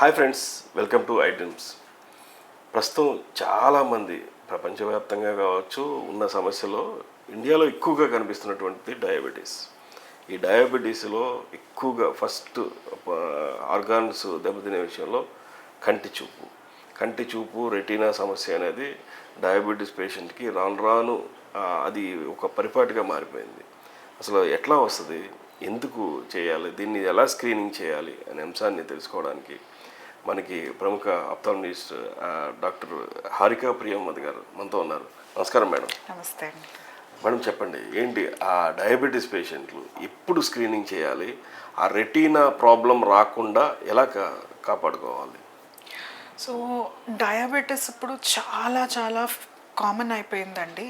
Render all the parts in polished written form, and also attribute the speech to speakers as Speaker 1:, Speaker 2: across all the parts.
Speaker 1: Hi friends, welcome to iDreams. ప్రస్తుతం చాలామంది ప్రపంచవ్యాప్తంగా కావచ్చు ఉన్న సమస్యలో ఇండియాలో ఎక్కువగా కనిపిస్తున్నటువంటిది డయాబెటీస్. ఈ డయాబెటీస్లో ఎక్కువగా ఫస్ట్ ఆర్గాన్స్ దెబ్బతినే విషయంలో కంటి చూపు రెటీనా సమస్య అనేది డయాబెటీస్ పేషెంట్కి రాను రాను అది ఒక పరిపాటిగా మారిపోయింది. అసలు ఎట్లా వస్తుంది, ఎందుకు చేయాలి, దీన్ని ఎలా స్క్రీనింగ్ చేయాలి అనే అంశాన్ని తెలుసుకోవడానికి మనకి ప్రముఖ ఆప్థాలమిస్ట్ డాక్టర్ హారిక ప్రియంవద్ గారు మనతో ఉన్నారు. నమస్కారం మేడం.
Speaker 2: నమస్తే అండి.
Speaker 1: మేడం చెప్పండి, ఏంటి ఆ డయాబెటీస్ పేషెంట్లు ఎప్పుడు స్క్రీనింగ్ చేయాలి, ఆ రెటీనా ప్రాబ్లం రాకుండా ఎలా కాపాడుకోవాలి?
Speaker 2: సో డయాబెటీస్ ఇప్పుడు చాలా చాలా కామన్ అయిపోయిందండి.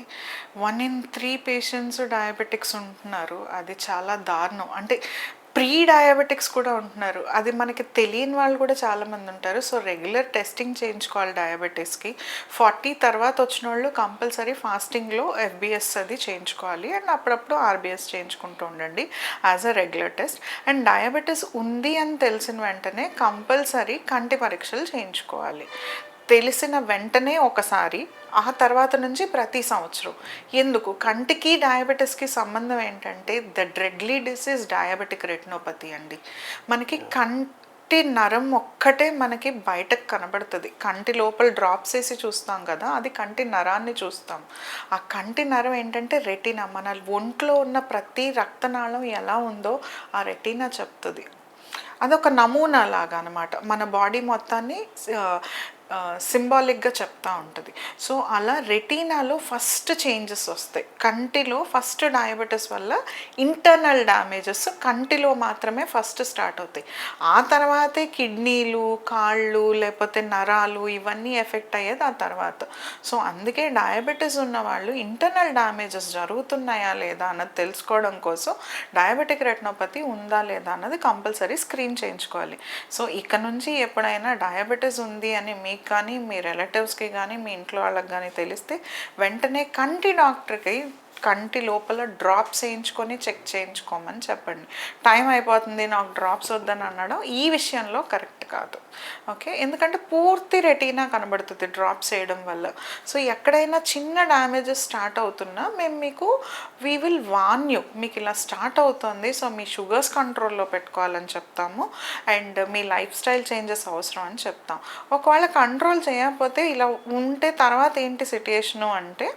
Speaker 2: 1 in 3 పేషెంట్స్ డయాబెటిక్స్ ఉంటున్నారు. అది చాలా దారుణం. అంటే ప్రీ డయాబెటిక్స్ కూడా ఉంటున్నారు. అది మనకి తెలియని వాళ్ళు కూడా చాలామంది ఉంటారు. సో రెగ్యులర్ టెస్టింగ్ చేయించుకోవాలి డయాబెటీస్కి. 40 తర్వాత వచ్చిన వాళ్ళు కంపల్సరీ ఫాస్టింగ్లో ఎఫ్బిఎస్ అది చేయించుకోవాలి. అండ్ అప్పుడప్పుడు ఆర్బిఎస్ చేయించుకుంటూ ఉండండి as a regular test. And diabetes ఉంది అని తెలిసిన వెంటనే కంపల్సరీ కంటి పరీక్షలు చేయించుకోవాలి. తెలిసిన వెంటనే ఒకసారి, ఆ తర్వాత నుంచి ప్రతి సంవత్సరం. ఎందుకు? కంటికి డయాబెటీస్కి సంబంధం ఏంటంటే the deadly disease diabetic retinopathy అండి. మనకి కంటి నరం ఒక్కటే మనకి బయటకు కనబడుతుంది. కంటి లోపల డ్రాప్స్ వేసి చూస్తాం కదా, అది కంటి నరాన్ని చూస్తాం. ఆ కంటి నరం ఏంటంటే రెటీనా. మన ఒంట్లో ఉన్న ప్రతి రక్తనాళం ఎలా ఉందో ఆ రెటీనా చెప్తుంది. అదొక నమూనా లాగా అనమాట, మన బాడీ మొత్తాన్ని సింబాలిక్గా చెప్తూ ఉంటుంది. సో అలా రెటీనాలో ఫస్ట్ చేంజెస్ వస్తాయి. కంటిలో ఫస్ట్ డయాబెటీస్ వల్ల ఇంటర్నల్ డ్యామేజెస్ కంటిలో మాత్రమే ఫస్ట్ స్టార్ట్ అవుతాయి. ఆ తర్వాతే కిడ్నీలు, కాళ్ళు, లేకపోతే నరాలు ఇవన్నీ ఎఫెక్ట్ అయ్యేది ఆ తర్వాత. సో అందుకే డయాబెటీస్ ఉన్న వాళ్ళు ఇంటర్నల్ డ్యామేజెస్ జరుగుతున్నాయా లేదా అన్నది తెలుసుకోవడం కోసం డయాబెటిక్ రెటినోపతి ఉందా లేదా అన్నది కంపల్సరీ స్క్రీన్ చేయించుకోవాలి. సో ఇక నుంచి ఎప్పుడైనా డయాబెటీస్ ఉంది అని మీకు కానీ మీ రిలేటివ్స్కి కానీ మీ ఇంట్లో వాళ్ళకి కానీ తెలిస్తే వెంటనే కంటి డాక్టర్కి కంటి లోపల డ్రాప్స్ వేయించుకొని చెక్ చేయించుకోమని చెప్పండి. టైం అయిపోతుంది నాకు డ్రాప్స్ వద్దని అనడం ఈ విషయంలో కరెక్ట్ కాదు. ఓకే, ఎందుకంటే పూర్తి రెటీనా కనబడుతుంది డ్రాప్స్ వేయడం వల్ల. సో ఎక్కడైనా చిన్న డ్యామేజెస్ స్టార్ట్ అవుతున్నా మేము మీకు వీ విల్ వార్న్ యూ, మీకు ఇలా స్టార్ట్ అవుతుంది, సో మీ షుగర్స్ కంట్రోల్లో పెట్టుకోవాలని చెప్తాము. And me life style changes అవసరం అని చెప్తాం. ఒకవేళ కంట్రోల్ చేయకపోతే ఇలా ఉంటే తర్వాత ఏంటి సిట్యుయేషను అంటే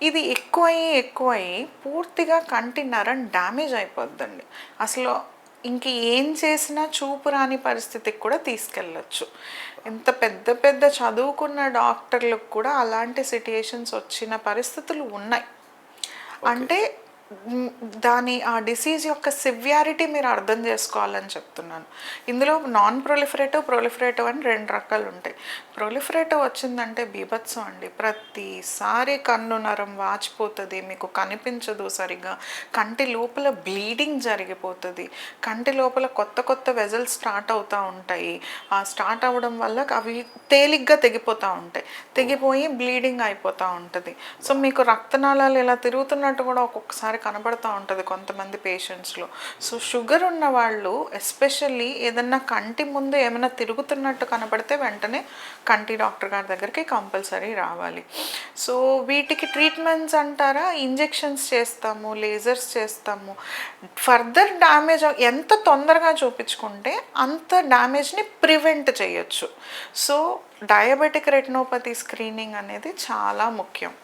Speaker 2: ఇది ఎక్కువయ్యి పూర్తిగా కంటి నరం డ్యామేజ్ అయిపోద్దండి. అసలు ఇంక ఏం చేసినా చూపు రాని పరిస్థితికి కూడా తీసుకెళ్ళచ్చు. ఎంత పెద్ద పెద్ద చదువుకున్న డాక్టర్లకు కూడా అలాంటి సిట్యుయేషన్స్ వచ్చిన పరిస్థితులు ఉన్నాయి. అంటే దాని ఆ డిసీజ్ యొక్క సివియారిటీ మీరు అర్థం చేసుకోవాలని చెప్తున్నాను. ఇందులో నాన్ ప్రొలిఫరేటివ్ అని 2 రకాలు ఉంటాయి. ప్రొలిఫరేటివ్ వచ్చిందంటే బీభత్సం అండి. ప్రతిసారి కన్ను నరం వాచిపోతుంది, మీకు కనిపించదు సరిగ్గా, కంటి లోపల బ్లీడింగ్ జరిగిపోతుంది, కంటి లోపల కొత్త కొత్త వెజల్స్ స్టార్ట్ అవుతూ ఉంటాయి. ఆ స్టార్ట్ అవ్వడం వల్ల అవి తేలిగ్గా తెగిపోతూ ఉంటాయి, తెగిపోయి బ్లీడింగ్ అయిపోతూ ఉంటుంది. సో మీకు రక్తనాళాలు ఇలా తిరుగుతున్నట్టు కూడా ఒక్కొక్కసారి కనబడుతూ ఉంటుంది కొంతమంది పేషెంట్స్లో. సో షుగర్ ఉన్న వాళ్ళు ఎస్పెషల్లీ ఏదన్నా కంటి ముందు ఏమైనా తిరుగుతున్నట్టు కనబడితే వెంటనే కంటి డాక్టర్ గారి దగ్గరికి కంపల్సరీ రావాలి. సో వీటికి ట్రీట్మెంట్స్ అంటారా, ఇంజెక్షన్స్ చేస్తాము, లేజర్స్ చేస్తాము. ఫర్దర్ డ్యామేజ్ ఎంత తొందరగా చూపించుకుంటే అంత డ్యామేజ్ని ప్రివెంట్ చేయొచ్చు. సో డయాబెటిక్ రెటినోపతి స్క్రీనింగ్ అనేది చాలా ముఖ్యం.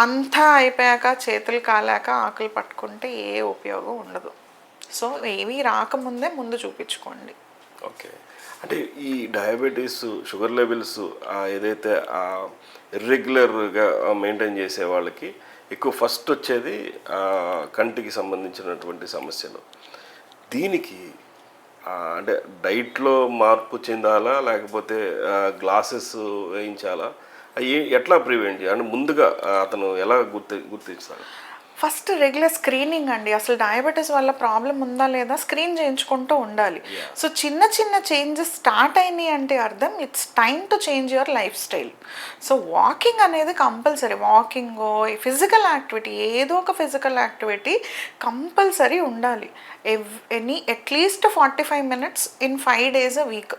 Speaker 2: అంతా అయిపోయాక చేతులు కాలాక ఆకులు పట్టుకుంటే ఏ ఉపయోగం ఉండదు. సో ఏవి రాకముందే ముందు చూపించుకోండి.
Speaker 1: ఓకే, అంటే ఈ డయాబెటీస్ షుగర్ లెవెల్స్ ఏదైతే ఇర్రెగ్యులర్గా మెయింటైన్ చేసే వాళ్ళకి ఎక్కువ ఫస్ట్ వచ్చేది కంటికి సంబంధించినటువంటి సమస్యలు. దీనికి అంటే డైట్లో మార్పు చెందాలా, లేకపోతే గ్లాసెస్ వేయించాలా, ఎట్లా ప్రివెంట్ చేయాలి, అంటే ముందుగా అతను ఎలా గుర్తిస్తాడు?
Speaker 2: ఫస్ట్ రెగ్యులర్ స్క్రీనింగ్ అండి. అసలు డయాబెటీస్ వల్ల ప్రాబ్లం ఉందా లేదా స్క్రీన్ చేయించుకుంటూ ఉండాలి. సో చిన్న చిన్న చేంజెస్ స్టార్ట్ అయినాయి అంటే అర్థం it's time to change your life style. So walking అనేది కంపల్సరీ, వాకింగ్, ఫిజికల్ యాక్టివిటీ, ఏదో ఒక ఫిజికల్ యాక్టివిటీ కంపల్సరీ ఉండాలి. At least 45 minutes in 5 days a week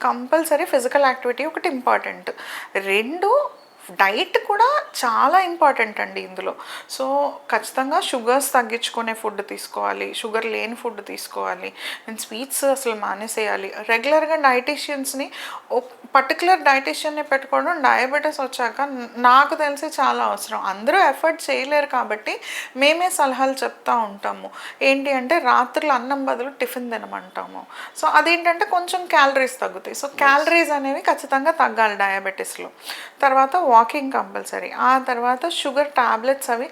Speaker 2: compulsory physical activity ఒకటి ఇంపార్టెంట్. రెండు, డైట్ కూడా చాలా ఇంపార్టెంట్ అండి ఇందులో. సో ఖచ్చితంగా షుగర్స్ తగ్గించుకునే ఫుడ్ తీసుకోవాలి, షుగర్ లేని ఫుడ్ తీసుకోవాలి, అండ్ స్వీట్స్ అసలు మానేసేయాలి. రెగ్యులర్గా డైటీషియన్స్ని, పర్టికులర్ డైటీషియన్ని పెట్టుకోవడం డయాబెటీస్ వచ్చాక నాకు తెలిసి చాలా అవసరం. అందరూ ఎఫర్ట్ చేయలేరు కాబట్టి మేమే సలహాలు చెప్తూ ఉంటాము. ఏంటి అంటే రాత్రులు అన్నం బదులు టిఫిన్ తినమంటాము. సో అదేంటంటే కొంచెం క్యాలరీస్ తగ్గుతాయి. సో క్యాలరీస్ అనేవి ఖచ్చితంగా తగ్గాలి డయాబెటీస్లో. తర్వాత వాకింగ్ కంపల్సరీ. ఆ తర్వాత షుగర్ టాబ్లెట్స్ అవి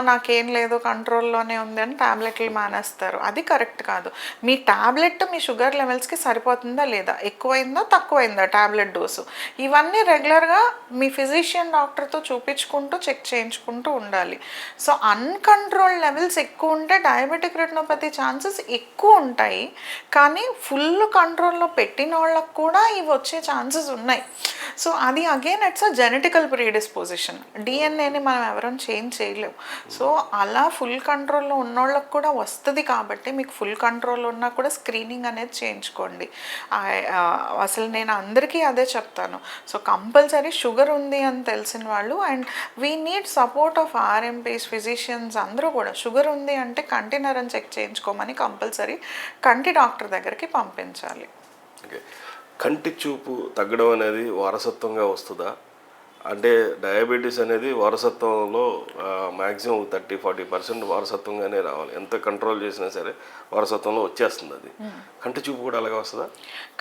Speaker 2: నాకేం లేదు కంట్రోల్లోనే ఉంది అని టాబ్లెట్లు మానేస్తారు. అది కరెక్ట్ కాదు. మీ టాబ్లెట్ మీ షుగర్ లెవెల్స్కి సరిపోతుందా లేదా, ఎక్కువైందా తక్కువైందా టాబ్లెట్ డోసు, ఇవన్నీ రెగ్యులర్గా మీ ఫిజిషియన్ డాక్టర్తో చూపించుకుంటూ చెక్ చేయించుకుంటూ ఉండాలి. సో అన్కంట్రోల్డ్ లెవెల్స్ ఎక్కువ ఉంటే డయాబెటిక్ రెటినోపతి ఛాన్సెస్ ఎక్కువ ఉంటాయి. కానీ ఫుల్ కంట్రోల్లో పెట్టిన వాళ్ళకు కూడా ఇవి వచ్చే ఛాన్సెస్ ఉన్నాయి. సో అది again it's a genetical predisposition. డిఎన్ఏని మనం ఎవరైనా చేంజ్ చేయలేము. సో అలా ఫుల్ కంట్రోల్లో ఉన్నోళ్ళకి కూడా వస్తుంది. కాబట్టి మీకు ఫుల్ కంట్రోల్లో ఉన్నా కూడా స్క్రీనింగ్ అనేది చేయించుకోండి. అసలు నేను అందరికీ అదే చెప్తాను. సో కంపల్సరీ షుగర్ ఉంది అని తెలిసిన వాళ్ళు, and we need support of RMPs, physicians అందరూ కూడా. షుగర్ ఉంది అంటే కంటి నరం చెక్ చేయించుకోమని కంపల్సరీ కంటి డాక్టర్ దగ్గరికి పంపించాలి.
Speaker 1: ఓకే, కంటి చూపు తగ్గడం అనేది వారసత్వంగా వస్తుందా? అంటే డయాబెటీస్ అనేది వారసత్వంలో మ్యాక్సిమం 30-40% వారసత్వంగానే రావాలి. ఎంత కంట్రోల్ చేసినా సరే వారసత్వంలో వచ్చేస్తుంది అది. కంటి చూపు కూడా అలాగే వస్తుందా?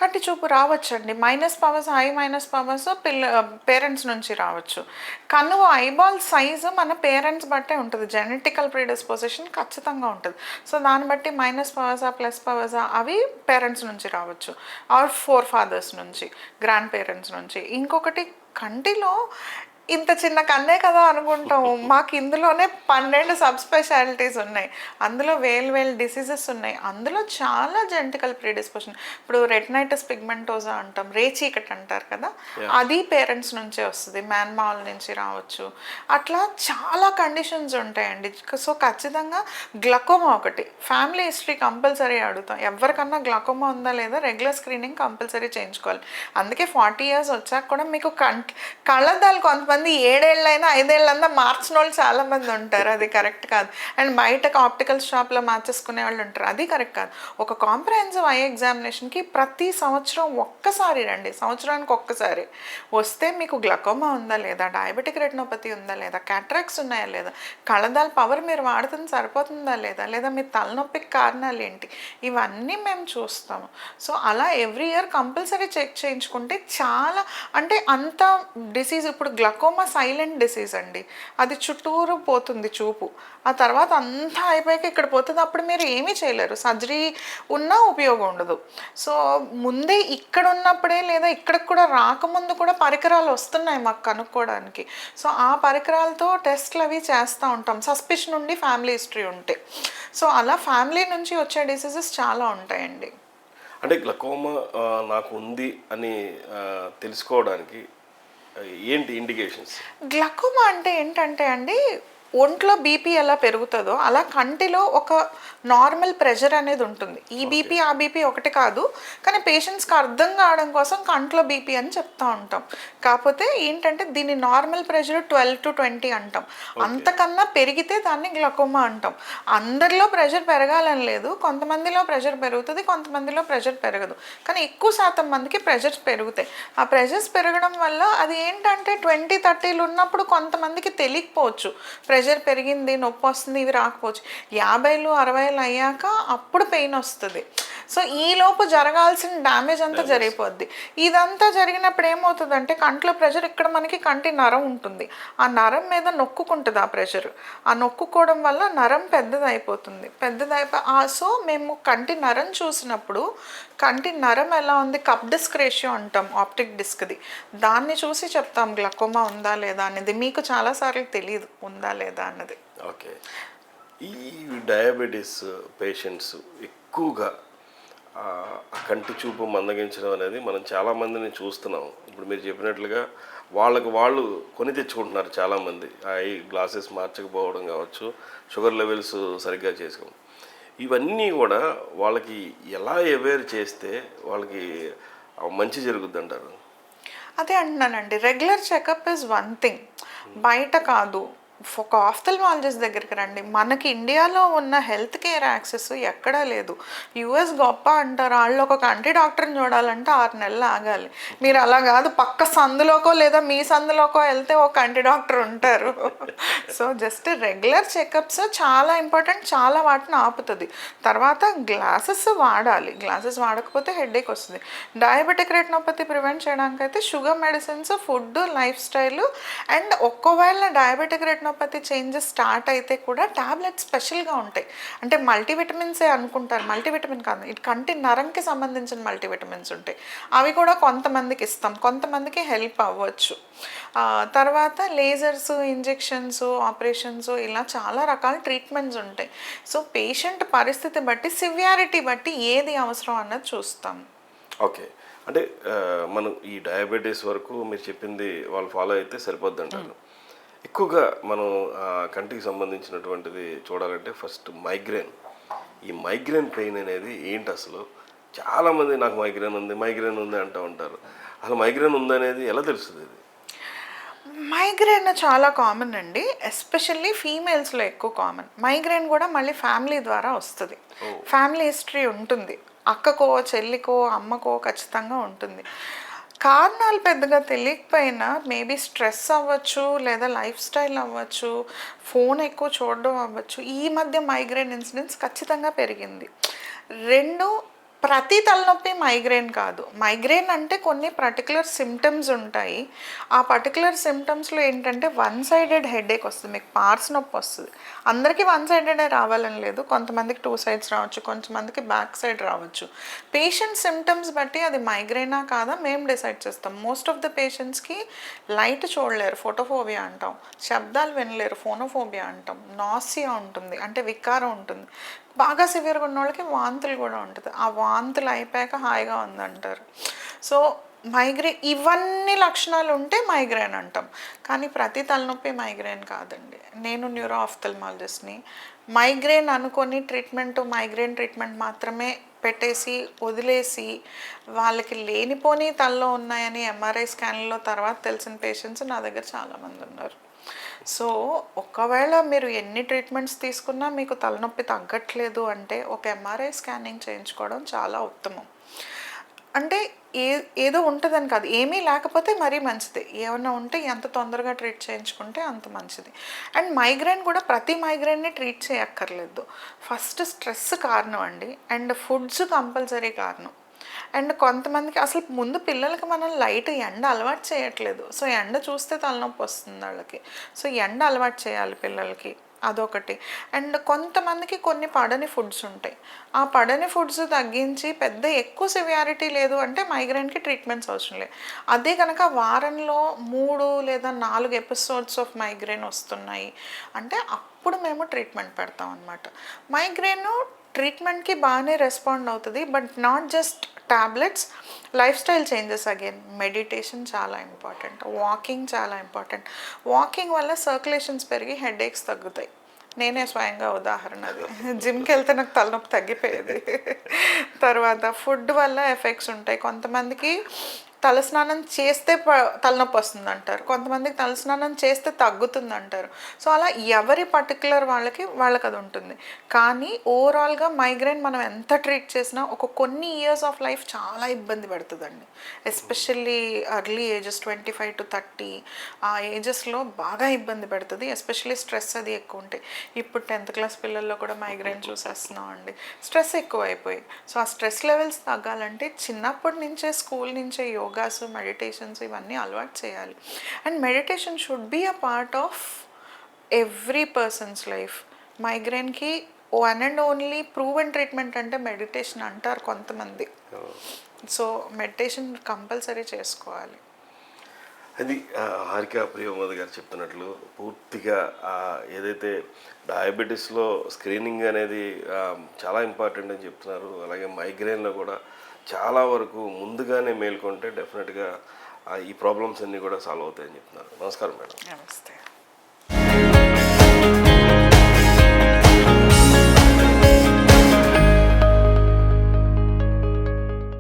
Speaker 2: కంటి చూపు రావచ్చండి. Minus powers, high minus powers parents నుంచి రావచ్చు. కన్ను ఐబాల్ సైజు మన పేరెంట్స్ బట్టే ఉంటుంది. జెనెటికల్ ప్రీడిస్పోజిషన్ ఖచ్చితంగా ఉంటుంది. సో దాన్ని బట్టి మైనస్ పవర్సా ప్లస్ పవర్సా అవి పేరెంట్స్ నుంచి రావచ్చు, ఆర్ ఫోర్ ఫాదర్స్ నుంచి, గ్రాండ్ పేరెంట్స్ నుంచి. ఇంకొకటి, కంటిలో ఇంత చిన్న కన్నే కదా అనుకుంటాము, మాకు ఇందులోనే 12 సబ్ స్పెషాలిటీస్ ఉన్నాయి. అందులో వేలు డిసీజెస్ ఉన్నాయి. అందులో చాలా జెనెటికల్ ప్రీడిస్పోజిషన్. ఇప్పుడు రెటినైటిస్ పిగ్మెంటోజా అంటాం, రేచీకట్ అంటారు కదా, అది పేరెంట్స్ నుంచే వస్తుంది. మ్యాన్మాల్ నుంచి రావచ్చు. అట్లా చాలా కండిషన్స్ ఉంటాయండి. సో ఖచ్చితంగా గ్లకోమా ఒకటి, ఫ్యామిలీ హిస్టరీ కంపల్సరీ అడుగుతాం. ఎవరికన్నా గ్లకోమా ఉందా లేదా రెగ్యులర్ స్క్రీనింగ్ కంపల్సరీ చేయించుకోవాలి. అందుకే 40 years వచ్చాక కూడా మీకు కళ్ళద్దాలు కొంతమంది 7 ఏళ్ళైనా 5 ఏళ్ళన్నా మార్చిన వాళ్ళు చాలామంది ఉంటారు. అది కరెక్ట్ కాదు. అండ్ బయటకు ఆప్టికల్ షాప్లో మార్చేసుకునే వాళ్ళు ఉంటారు. అది కరెక్ట్ కాదు. ఒక కాంప్రహెన్సివ్ ఐ ఎగ్జామినేషన్కి ప్రతి సంవత్సరం ఒక్కసారి రండి, సంవత్సరానికి ఒక్కసారి వస్తే మీకు గ్లకోమా ఉందా లేదా, డయాబెటిక్ రెటినోపతి ఉందా లేదా, క్యాట్రాక్ట్స్ ఉన్నాయా లేదా, కళ్ళద్దాల పవర్ మీరు వాడుతుంది సరిపోతుందా లేదా, లేదా మీ తలనొప్పికి కారణాలు ఏంటి, ఇవన్నీ మేము చూస్తాము. సో అలా ఎవ్రీ ఇయర్ కంపల్సరీ చెక్ చేయించుకుంటే చాలా, అంటే అంత డిసీజ్, ఇప్పుడు గ్లకోమా సైలెంట్ డిసీజ్ అండి. అది చుట్టూరు పోతుంది చూపు. ఆ తర్వాత అంతా అయిపోయాక ఇక్కడ పోతుంది. అప్పుడు మీరు ఏమీ చేయలేరు, సర్జరీ ఉన్నా ఉపయోగం ఉండదు. సో ముందే ఇక్కడ ఉన్నప్పుడే, లేదా ఇక్కడికి కూడా రాకముందు కూడా పరికరాలు వస్తున్నాయి మాకు కనుక్కోవడానికి. సో ఆ పరికరాలతో టెస్ట్లు అవి చేస్తూ ఉంటాం, సస్పిషన్ ఉండి ఫ్యామిలీ హిస్టరీ ఉంటే. సో అలా ఫ్యామిలీ నుంచి వచ్చే డిసీజెస్ చాలా ఉంటాయండి.
Speaker 1: అంటే గ్లకోమా నాకు ఉంది అని తెలుసుకోవడానికి ఏంటి ఇండికేషన్స్?
Speaker 2: గ్లకోమా అంటే ఏంటంటే అండి, ఒంట్లో బీపీ ఎలా పెరుగుతుందో అలా కంటిలో ఒక నార్మల్ ప్రెషర్ అనేది ఉంటుంది. ఈ బీపీ ఆ బీపీ ఒకటి కాదు, కానీ పేషెంట్స్కి అర్థం కావడం కోసం కంట్లో బీపీ అని చెప్తూ ఉంటాం. కాకపోతే ఏంటంటే దీన్ని నార్మల్ ప్రెషర్ 12 to 20 అంటాం. అంతకన్నా పెరిగితే దాన్ని గ్లకోమా అంటాం. అందరిలో ప్రెషర్ పెరగాలని లేదు, కొంతమందిలో ప్రెషర్ పెరుగుతుంది, కొంతమందిలో ప్రెషర్ పెరగదు. కానీ ఎక్కువ శాతం మందికి ప్రెషర్స్ పెరుగుతాయి. ఆ ప్రెషర్స్ పెరగడం వల్ల అది ఏంటంటే 20-30 ఉన్నప్పుడు కొంతమందికి తెలియకపోవచ్చు ప్రెషర్ పెరిగింది, నొప్పి వస్తుంది, ఇవి రాకపోవచ్చు. 50-60 అయ్యాక అప్పుడు పెయిన్ వస్తుంది. సో ఈలోపు జరగాల్సిన డ్యామేజ్ అంతా జరిగిపోద్ది. ఇదంతా జరిగినప్పుడు ఏమవుతుందంటే కంట్లో ప్రెషర్, ఇక్కడ మనకి కంటి నరం ఉంటుంది, ఆ నరం మీద నొక్కుంటుంది ఆ ప్రెషర్. ఆ నొక్కుకోవడం వల్ల నరం పెద్దదైపోతుంది. సో మేము కంటి నరం చూసినప్పుడు కంటి నరం ఎలా ఉంది, కప్ డిస్క్ రేషియో అంటాం, ఆప్టిక్ డిస్క్ది, దాన్ని చూసి చెప్తాం గ్లకోమా ఉందా లేదా అనేది. మీకు చాలాసార్లు తెలియదు ఉందా లేదా అన్నది.
Speaker 1: ఓకే, ఈ డయాబెటీస్ పేషెంట్స్ ఎక్కువగా ఆ, ఆ కంటి చూపు మందగించడం అనేది మనం చాలామందిని చూస్తున్నాం. ఇప్పుడు మీరు చెప్పినట్లుగా వాళ్ళకి వాళ్ళు కొని తెచ్చుకుంటున్నారు చాలామంది. ఐ గ్లాసెస్ మార్చకపోవడం కావచ్చు, షుగర్ లెవెల్స్ సరిగ్గా చేసుకోవడం, ఇవన్నీ కూడా వాళ్ళకి ఎలా అవేర్ చేస్తే వాళ్ళకి మంచి జరుగుద్ది అంటారు?
Speaker 2: అదే అంటున్నానండి, regular checkup is one thing, బయట కాదు. ఒక ఆఫ్థల్మాలజిస్ట్ దగ్గరికి రండి. మనకి ఇండియాలో ఉన్న హెల్త్ కేర్ యాక్సెస్ ఎక్కడా లేదు. యుఎస్ గొప్ప అంటారు, వాళ్ళు ఒక కంటి డాక్టర్ని చూడాలంటే 6 నెలలు ఆగాలి. మీరు అలా కాదు, పక్క సందులోకో లేదా మీ సందులోకో వెళ్తే ఒక కంటి డాక్టర్ ఉంటారు. సో జస్ట్ రెగ్యులర్ చెకప్స్ చాలా ఇంపార్టెంట్, చాలా వాటిని ఆపుతుంది. తర్వాత గ్లాసెస్ వాడాలి, గ్లాసెస్ వాడకపోతే హెడేక్ వస్తుంది. డయాబెటిక్ రెటినోపతి ప్రివెంట్ చేయడానికి అయితే sugar medicines, food, life style, and ఒక్కవేళ డయాబెటిక్ రెటినోపతి చేంజెస్ స్టార్ట్ అయితే కూడా టాబ్లెట్స్ స్పెషల్గా ఉంటాయి. అంటే మల్టీవిటమిన్సే అనుకుంటారు, మల్టీవిటమిన్ కాదు, ఇటు కంటి నరంకి సంబంధించిన మల్టీవిటమిన్స్ ఉంటాయి. అవి కూడా కొంతమందికి ఇస్తాం, కొంతమందికి హెల్ప్ అవ్వచ్చు. తర్వాత లేజర్స్, ఇంజెక్షన్స్, ఆపరేషన్స్, ఇలా చాలా రకాల ట్రీట్మెంట్స్ ఉంటాయి. సో పేషెంట్ పరిస్థితి బట్టి, సివియారిటీ బట్టి ఏది అవసరం అన్నది చూస్తాం.
Speaker 1: ఓకే. అంటే మనం ఈ డయాబెటీస్ వరకు మీరు చెప్పింది వాళ్ళు ఫాలో అయితే సరిపోద్ది అంటారు. ఎక్కువగా మనం కంటికి సంబంధించినటువంటిది చూడాలంటే ఫస్ట్ మైగ్రేన్. ఈ మైగ్రేన్ పెయిన్ అనేది ఏంటి అసలు? చాలామంది నాకు మైగ్రేన్ ఉంది అంటూ ఉంటారు. అసలు మైగ్రేన్ ఉందనేది ఎలా తెలుస్తుంది? ఇది
Speaker 2: మైగ్రేన్ చాలా కామన్ అండి, ఎస్పెషల్లీ ఫీమేల్స్లో ఎక్కువ కామన్. మైగ్రేన్ కూడా మళ్ళీ ఫ్యామిలీ ద్వారా వస్తుంది, ఫ్యామిలీ హిస్టరీ ఉంటుంది. అక్కకో, చెల్లికో, అమ్మకో ఖచ్చితంగా ఉంటుంది. కారణాలు పెద్దగా తెలియకపోయినా మేబీ స్ట్రెస్ అవ్వచ్చు, లేదా లైఫ్ స్టైల్ అవ్వచ్చు, ఫోన్ ఎక్కువ చూడడం అవ్వచ్చు. ఈ మధ్య మైగ్రేన్ ఇన్సిడెన్స్ ఖచ్చితంగా పెరిగింది. రెండు, ప్రతి తలనొప్పి మైగ్రేన్ కాదు. మైగ్రేన్ అంటే కొన్ని పర్టికులర్ సిమ్టమ్స్ ఉంటాయి. ఆ పర్టికులర్ సిమ్టమ్స్లో ఏంటంటే వన్ సైడెడ్ హెడేక్ వస్తుంది, మీకు పార్స్ నొప్పి వస్తుంది. అందరికీ వన్ సైడెడే రావాలని లేదు, కొంతమందికి 2 సైడ్స్ రావచ్చు, కొంతమందికి బ్యాక్ సైడ్ రావచ్చు. పేషెంట్ సిమ్టమ్స్ బట్టి అది మైగ్రేనా కాదా మేము డిసైడ్ చేస్తాం. మోస్ట్ ఆఫ్ ద పేషెంట్స్కి లైట్ చూడలేరు, ఫోటోఫోబియా అంటాం. శబ్దాలు వినలేరు, ఫోనోఫోబియా అంటాం. నాసియా ఉంటుంది, అంటే వికారం ఉంటుంది. బాగా సివియర్గా ఉన్న వాళ్ళకి వాంతులు కూడా ఉంటుంది. ఆ వాంతులు అయిపోయాక హాయిగా ఉందంటారు. సో ఇవన్నీ లక్షణాలు ఉంటే మైగ్రేన్ అంటాం. కానీ ప్రతి తలనొప్పి మైగ్రేన్ కాదండి. నేను న్యూరో ఆఫ్థల్మాలజిస్ట్ని. మైగ్రేన్ అనుకొని మైగ్రేన్ ట్రీట్మెంట్ మాత్రమే పెట్టేసి వదిలేసి వాళ్ళకి లేనిపోని తలలో ఉన్నాయని ఎంఆర్ఐ స్కాన్లో తర్వాత తెలిసిన పేషెంట్స్ నా దగ్గర చాలామంది ఉన్నారు. సో ఒకవేళ మీరు ఎన్ని ట్రీట్మెంట్స్ తీసుకున్నా మీకు తలనొప్పి తగ్గట్లేదు అంటే ఒక ఎంఆర్ఐ స్కానింగ్ చేయించుకోవడం చాలా ఉత్తమం. అంటే ఏదో ఉంటుందని కాదు, ఏమీ లేకపోతే మరీ మంచిది. ఏమన్నా ఉంటే ఎంత తొందరగా ట్రీట్ చేయించుకుంటే అంత మంచిది. అండ్ మైగ్రేన్ కూడా ప్రతి మైగ్రేన్ని ట్రీట్ చేయక్కర్లేదు. ఫస్ట్ స్ట్రెస్ కారణం అండి, అండ్ ఫుడ్స్ కంపల్సరీ కారణం. అండ్ కొంతమందికి అసలు ముందు పిల్లలకి మనం లైట్ ఎండ అలవాటు చేయట్లేదు. సో ఎండ చూస్తే తలనొప్పి వస్తుంది వాళ్ళకి. సో ఎండ అలవాటు చేయాలి పిల్లలకి, అదొకటి. అండ్ కొంతమందికి కొన్ని పడని ఫుడ్స్ ఉంటాయి. ఆ పడని ఫుడ్స్ తగ్గించి పెద్ద ఎక్కువ సివియారిటీ లేదు అంటే మైగ్రేన్కి ట్రీట్మెంట్స్ అవసరం లేదు. అదే కనుక వారంలో 3 లేదా 4 ఎపిసోడ్స్ ఆఫ్ మైగ్రేన్ వస్తున్నాయి అంటే అప్పుడు మేము ట్రీట్మెంట్ పెడతాం అన్నమాట. మైగ్రేన్ ట్రీట్మెంట్కి బాగానే రెస్పాండ్ అవుతుంది, but not just tablets, life style changes. Again meditation చాలా ఇంపార్టెంట్, వాకింగ్ చాలా ఇంపార్టెంట్. వాకింగ్ వల్ల సర్క్యులేషన్స్ పెరిగి హెడేక్స్ తగ్గుతాయి. నేనే స్వయంగా ఉదాహరణ. అది జిమ్కి వెళ్తే నాకు తలనొప్పి తగ్గిపోయేది. తర్వాత ఫుడ్ వల్ల ఎఫెక్ట్స్ ఉంటాయి. కొంతమందికి తలస్నానం చేస్తే తలనొప్పి వస్తుంది అంటారు, కొంతమందికి తలస్నానం చేస్తే తగ్గుతుంది అంటారు. సో అలా ఎవరి పర్టికులర్ వాళ్ళకి అది ఉంటుంది. కానీ ఓవరాల్గా మైగ్రేన్ మనం ఎంత ట్రీట్ చేసినా కొన్ని ఇయర్స్ ఆఫ్ లైఫ్ చాలా ఇబ్బంది పెడుతుందండి. ఎస్పెషల్లీ ఎర్లీ ఏజెస్ 25 to 30 ఆ ఏజెస్లో బాగా ఇబ్బంది పెడుతుంది. ఎస్పెషల్లీ స్ట్రెస్ అది ఎక్కువ ఉంటాయి. ఇప్పుడు 10th క్లాస్ పిల్లల్లో కూడా మైగ్రేన్ చూసేస్తున్నాం అండి, స్ట్రెస్ ఎక్కువ అయిపోయి. సో ఆ స్ట్రెస్ లెవెల్స్ తగ్గాలంటే చిన్నప్పటి నుంచే స్కూల్ నుంచే యోగాస్, మెడిటేషన్స్ ఇవన్నీ అలవాటు చేయాలి. And meditation should be a part of every person's life. మైగ్రేన్కి one and only proven treatment అంటే మెడిటేషన్ అంటారు కొంతమంది. సో మెడిటేషన్ కంపల్సరీ చేసుకోవాలి.
Speaker 1: అది హారిక ప్రియమోద్ గారు చెప్తున్నట్లు పూర్తిగా ఏదైతే డయాబెటీస్లో స్క్రీనింగ్ అనేది చాలా ఇంపార్టెంట్ అని చెప్తున్నారు. అలాగే మైగ్రేన్లో కూడా చాలా వరకు ముందుగానే మేల్కొంటే డెఫినెట్గా ఈ ప్రాబ్లమ్స్ అన్నీ కూడా సాల్వ్ అవుతాయని చెప్తున్నారు. నమస్కారం మేడం.
Speaker 2: నమస్తే.